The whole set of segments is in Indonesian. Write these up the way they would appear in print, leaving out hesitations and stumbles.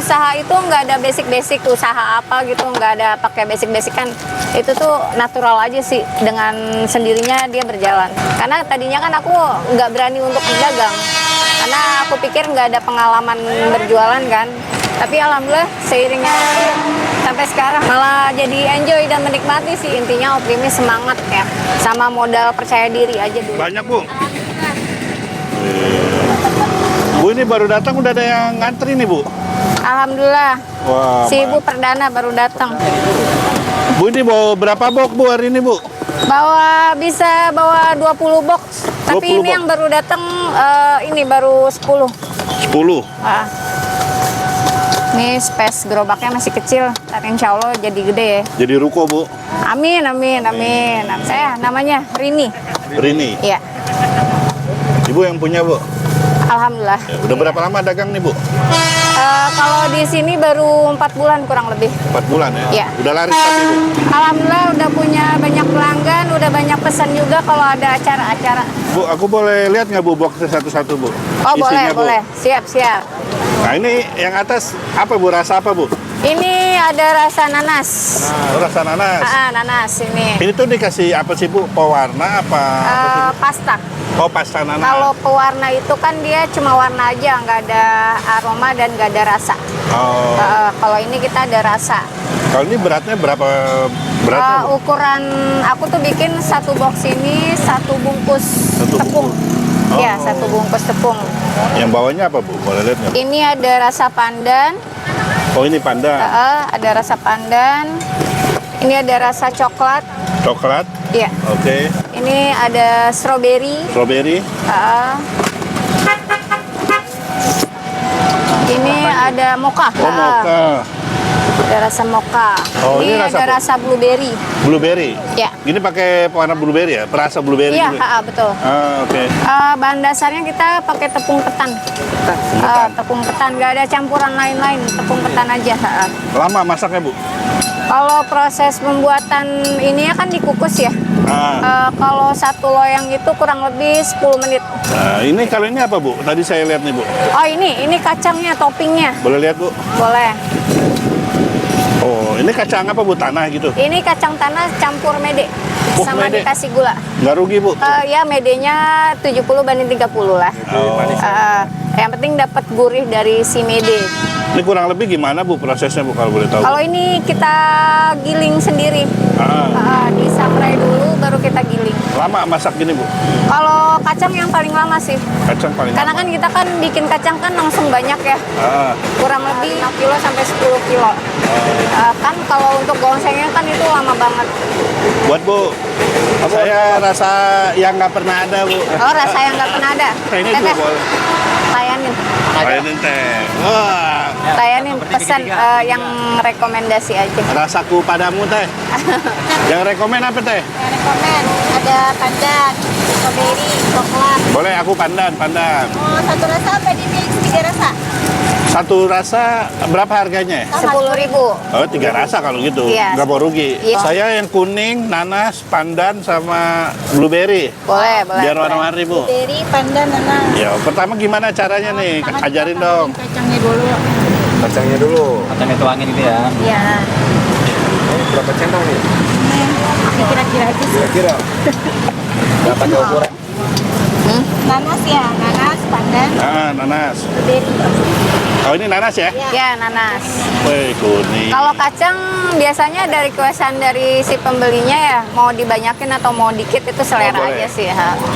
usaha itu nggak ada basic-basic usaha apa gitu, nggak ada pakai basic-basic kan. Itu tuh natural aja sih, dengan sendirinya dia berjalan. Karena tadinya kan aku nggak berani untuk berdagang, karena aku pikir nggak ada pengalaman berjualan kan. Tapi alhamdulillah seiringnya sampai sekarang malah jadi enjoy dan menikmati sih. Intinya optimis, semangat ya, sama modal percaya diri aja dulu. Banyak, Bu. Bu, ini baru datang udah ada yang ngantri nih, Bu. Alhamdulillah. Wah, Si Ibu Perdana baru datang. Bu, ini bawa berapa box, Bu, hari ini, Bu? Bisa bawa 20 box. Tapi 20 ini box. yang baru datang ini baru 10. 10. Ah. Ini space gerobaknya masih kecil, tapi insya Allah jadi gede ya. Jadi ruko, Bu. Amin, amin, amin. Saya namanya Rini. Rini. Iya, Ibu yang punya, Bu. alhamdulillah. Ya, udah berapa lama dagang nih, Bu? Kalau di sini baru 4 bulan kurang lebih. 4 bulan ya? Iya. Udah laris tapi, Bu? Alhamdulillah udah punya banyak pelanggan, udah banyak pesan juga kalau ada acara-acara. Bu, aku boleh lihat nggak, Bu, boxnya satu-satu, Bu? Oh, Isinya, Bu. boleh. Siap, siap. Nah, ini yang atas apa, Bu? Rasa apa, Bu? Ini ada rasa nanas. Nah, rasa nanas. Nanas ini. Ini tuh dikasih apa sih, Bu? Pewarna apa? Pasta. Oh, pasta nanas. Kalau pewarna itu kan dia cuma warna aja, nggak ada aroma dan nggak ada rasa. Oh. Kalau ini kita ada rasa. Kalau ini beratnya berapa beratnya, Bu? Ukuran aku tuh bikin satu box ini satu bungkus Satu tepung. bungkus. Ya, Oh. satu bungkus tepung. Yang bawahnya apa, Bu? Boleh lihat nggak, Bu? Ini ada rasa pandan. Oh, ini pandan. Ada rasa pandan. Ini ada rasa coklat. Coklat. Iya. Oke. Ini ada strawberry. Strawberry. Ini ada mocha. Oh, mocha. Ada rasa mocha. Oh, ini ini rasa ada apa? rasa blueberry. Blueberry. Ya. Ini pakai pewarna blueberry ya? Perasa blueberry Iya, juga? betul. Oke. Bahan dasarnya kita pakai tepung ketan. Tepung ketan, nggak ada campuran lain-lain, tepung ketan aja. Lama masaknya, Bu? Kalau proses pembuatan ini kan dikukus ya. Kalau satu loyang itu kurang lebih 10 menit. Nah, ini kalau ini apa, Bu? Tadi saya lihat nih, Bu. Oh, ini kacangnya, toppingnya. Boleh lihat, Bu? Boleh. Oh, ini kacang apa, Bu? Tanah gitu? Ini kacang tanah campur mede. Oh, Sama mede. dikasih gula. Nggak rugi, Bu? Ya, medenya 70 banding 30 lah. Oh. Yang penting dapat gurih dari si mede. Ini kurang lebih gimana, Bu, prosesnya, Bu, kalau boleh tahu? Kalau ini kita giling sendiri. Disangrai dulu baru kita giling. Lama masak gini, Bu? Kalau kacang yang paling lama sih. Kacang paling Karena lama. kan kita kan bikin kacang kan langsung banyak ya. Kurang lebih 5 kilo sampai 10 kilo. Kan kalau untuk gongsengnya kan itu lama banget. Buat, Bu, saya rasa yang nggak pernah ada, Bu. Oh, rasa yang nggak pernah ada. Nah, ini juga Teteh, boleh. layanin. Layanin teh. Wah, Layanin pesan yang rekomendasi aja. rasaku padamu, teh. Yang rekomen apa, teh? Rekomen ada pandan, strawberry, coklat. Boleh, aku pandan. Oh, satu rasa apa di mix 3 rasa? Satu rasa berapa harganya? 10.000. Oh, 3 rasa kalau gitu. Iya. Nggak mau rugi. Iya. Saya yang kuning, nanas, pandan, sama blueberry. Boleh. Biar boleh. warna-warni, Bu. Blueberry, pandan, nanas. Ya, pertama gimana caranya nih? Ajarin dong. Kacangnya dulu. Kacangnya dulu. Kacangnya tuangin gitu ya. Iya. Berapa centang nih? Kira-kira aja sih. Kira-kira. Berapa ukuran? Nanas ya, nanas, pandan, Nanas. blueberry. Oh, ini nanas ya? Ya, nanas. Wih, kuning. Kalau kacang biasanya dari requestan dari si pembelinya ya, mau dibanyakin atau mau dikit itu selera boleh. aja sih.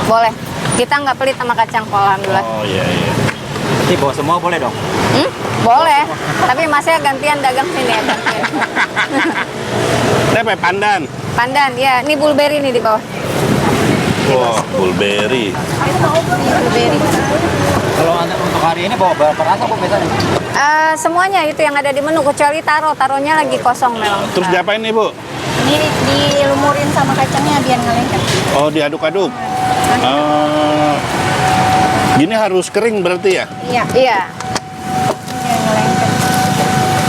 Boleh. Kita nggak pelit sama kacang kok, alhamdulillah. Oh, iya. Berarti bawa semua boleh dong? Boleh. Tapi masnya gantian dagang sini ya, gantian. Ini apa? Pandan. Pandan, ya. Ini blueberry nih di bawah. Wah, blueberry. Blueberry. Kalau untuk hari ini bawa berapa rasa, Bu, biasanya? Semuanya itu yang ada di menu kecuali taruhnya lagi kosong memang. Terus diapain nih, Bu? Ini dilumurin sama kacangnya biar nggak lengket. Oh, diaduk-aduk. Gini harus kering berarti ya? Iya. Iya. Biar nggak lengket.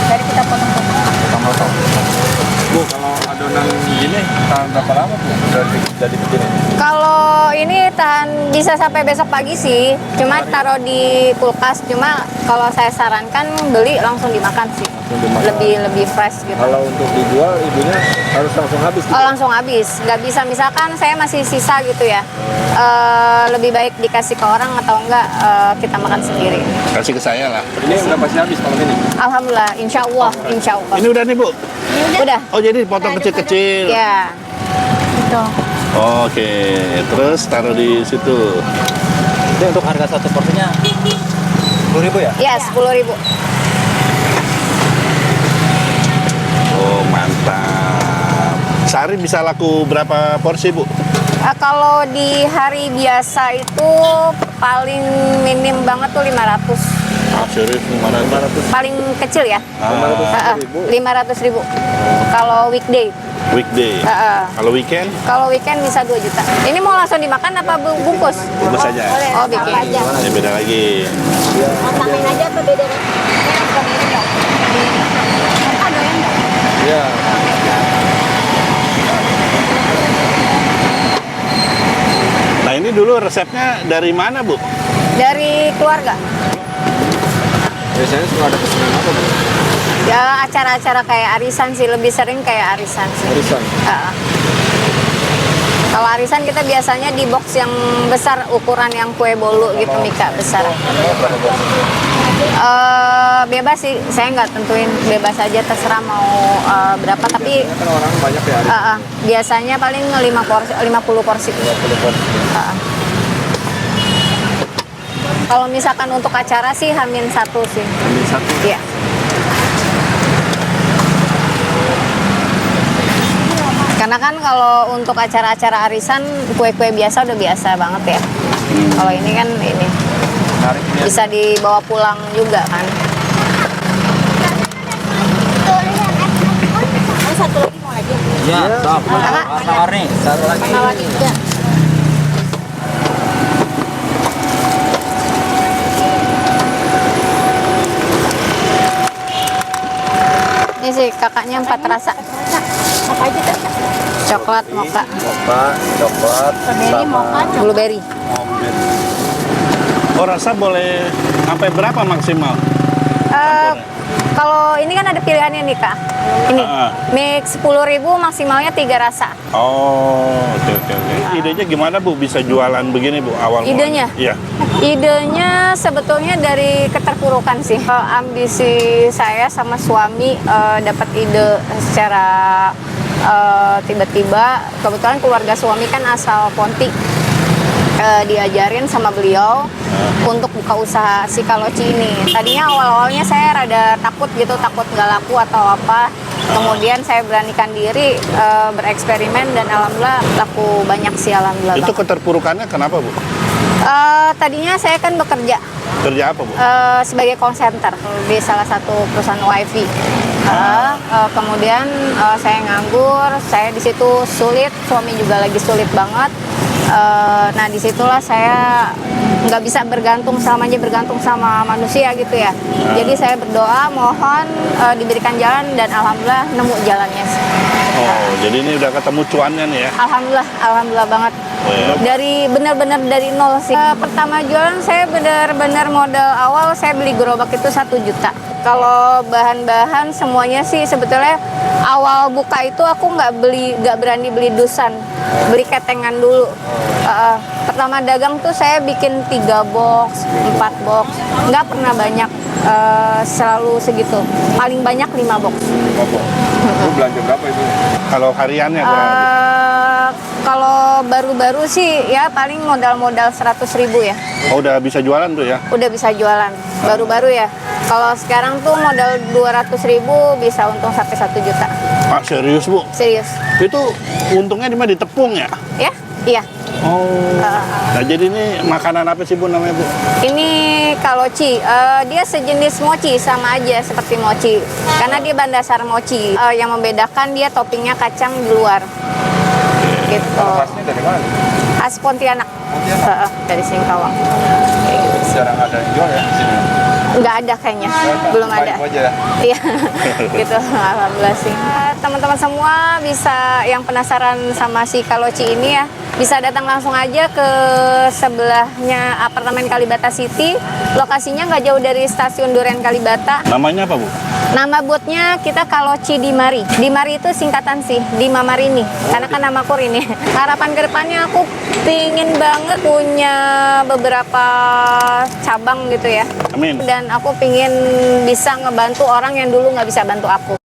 Dari kita potong-potong. Bu, kalau adonan gini tahan berapa lama, Bu? Jadi begini. Kalau ini tahan Bisa sampai besok pagi sih, cuma taruh di kulkas. Cuma kalau saya sarankan beli langsung dimakan sih, lebih fresh gitu. Kalau untuk dijual ibunya harus langsung habis gitu? Oh, langsung habis, nggak bisa misalkan saya masih sisa gitu ya. Lebih baik dikasih ke orang atau enggak kita makan sendiri. Kasih ke saya lah. Ini udah pasti habis malam ini? Alhamdulillah, insya Allah, insya Allah. Ini udah nih Bu? Udah. Oh jadi potong kecil-kecil. Ya. Itu. Oke, terus taruh di situ. Itu untuk harga satu porsinya 10.000 ya? Ya, 10.000. Oh mantap. Sehari bisa laku berapa porsi Bu? Kalau di hari biasa itu paling minim banget tuh 500. Ah serius 500. Paling kecil ya. 500.000. Kalau weekday. Weekday. Kalau weekend? Kalau weekend bisa 2 juta. Ini mau langsung dimakan apa bungkus? Bungkus aja. Oh, bikin. Ya beda lagi. Tambahin aja apa beda? Iya. Nah ini dulu resepnya dari mana Bu? Dari keluarga. Biasanya suka ada pesanan apa Bu? Ya acara-acara kayak arisan sih, lebih sering kayak arisan sih. Arisan? Kalau arisan kita biasanya di box yang besar, ukuran yang kue bolu gitu, Mika, besar. Bebas sih, saya nggak tentuin, bebas aja terserah mau berapa, tapi Kan orang banyak ya arisan. biasanya paling 50 porsi. 50 porsi. Kalau misalkan untuk acara sih H-1 sih. Ambil satu. Iya. Karena kan kalau untuk acara-acara arisan kue-kue biasa udah biasa banget ya. Kalau ini kan ini Menarik ini. bisa dibawa pulang juga kan. Satu lagi mau lagi. Iya, stop. Warna-warni. Satu lagi. Warna-warni juga. Ini sih kakaknya 4 rasa. Apa aja Kak? Coklat, mocha, Mocha, coklat, sama blueberry. Oh rasa boleh sampai berapa maksimal? Kalau ini kan ada pilihannya nih Kak. Ini mix 10.000 maksimalnya 3 rasa. Oh oke. Idenya gimana Bu bisa jualan begini Bu awal? Idenya? Iya. Idenya sebetulnya dari keterpurukan sih. Ambisi saya sama suami dapat ide secara tiba-tiba. Kebetulan keluarga suami kan asal Ponti. Diajarin sama beliau untuk buka usaha si Kaloci ini. Tadinya awal-awalnya saya rada takut gitu, takut nggak laku atau apa. Kemudian saya beranikan diri bereksperimen dan alhamdulillah laku banyak sih, alhamdulillah. Itu banget. keterpurukannya kenapa Bu? Tadinya saya kan bekerja Kerja apa Bu? sebagai call center di salah satu perusahaan wifi. Kemudian saya nganggur, saya di situ sulit, suami juga lagi sulit banget. Nah disitulah saya nggak bisa selamanya bergantung sama manusia gitu ya. Jadi saya berdoa, mohon diberikan jalan dan alhamdulillah nemu jalannya. Oh jadi ini udah ketemu cuannya nih ya? Alhamdulillah banget. Oh, ya. Dari benar-benar dari nol sih. Pertama jualan saya benar-benar modal awal saya beli gerobak itu 1 juta. Kalau bahan-bahan semuanya sih sebetulnya awal buka itu aku nggak berani beli dusan, beli ketengan dulu. Pertama dagang tuh saya bikin 3 box, 4 box, nggak pernah banyak, selalu segitu. Paling banyak 5 box. Itu belanja berapa itu? Kalau hariannya kurang lebih? Kalau baru-baru sih ya paling modal 100.000 ya. Oh udah bisa jualan tuh ya? Udah bisa jualan baru-baru ya. Kalau sekarang tuh modal 200.000 bisa untung sampai 1 juta. Ah serius Bu? Serius. Itu untungnya di mana? Di tepung ya? Ya? Iya. Oh. Nah jadi ini makanan apa sih Bu namanya Bu? Ini kaloci. Dia sejenis mochi, sama aja seperti mochi. Karena dia bahan dasar mochi. Yang membedakan dia toppingnya kacang di luar. Gitu. Khasnya dari mana? Khas Pontianak. Dari Singkawang. Jarang ada yang jual ya di sini. nggak ada kayaknya, belum ada. Info aja. Iya, gitu. Alhamdulillah sih. Teman-teman semua bisa yang penasaran sama si Kaloci ini ya, bisa datang langsung aja ke sebelahnya apartemen Kalibata City. Lokasinya nggak jauh dari stasiun Duren Kalibata. Namanya apa, Bu? Nama boothnya kita Kaloci Dimari. Dimari itu singkatan sih, Dima Marini. Karena kan namaku Rini. Harapan kedepannya aku pingin banget punya beberapa cabang gitu ya. Amin. Dan aku pingin bisa ngebantu orang yang dulu nggak bisa bantu aku.